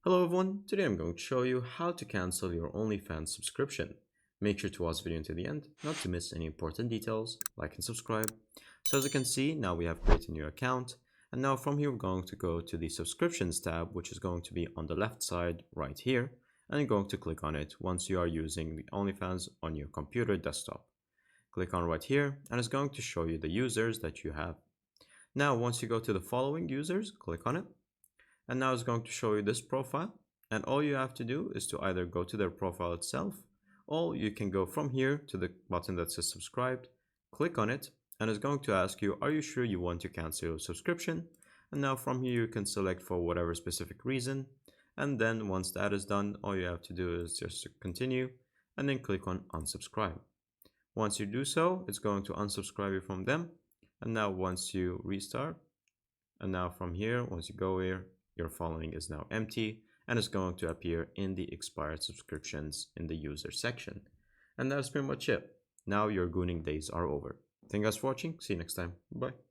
Hello everyone, today I'm going to show you how to cancel your OnlyFans subscription. Make sure to watch the video until the end, not to miss any important details, like and subscribe. So as you can see, now we have created a new account, and now from here we're going to go to the subscriptions tab, which is going to be on the left side right here, and you're going to click on it once you are using the OnlyFans on your computer desktop. Click on right here, and it's going to show you the users that you have. Now once you go to the following users, click on it. And now it's going to show you this profile, and all you have to do is to either go to their profile itself, or you can go from here to the button that says subscribed, click on it, and it's going to ask you, are you sure you want to cancel your subscription? And now from here you can select for whatever specific reason, and then once that is done, all you have to do is just to continue and then click on unsubscribe. Once you do so, it's going to unsubscribe you from them. And now once you restart, and now from here, once you go here, your following is now empty and is going to appear in the expired subscriptions in the user section. And that's pretty much it. Now your gooning days are over. Thank you guys for watching. See you next time. Bye.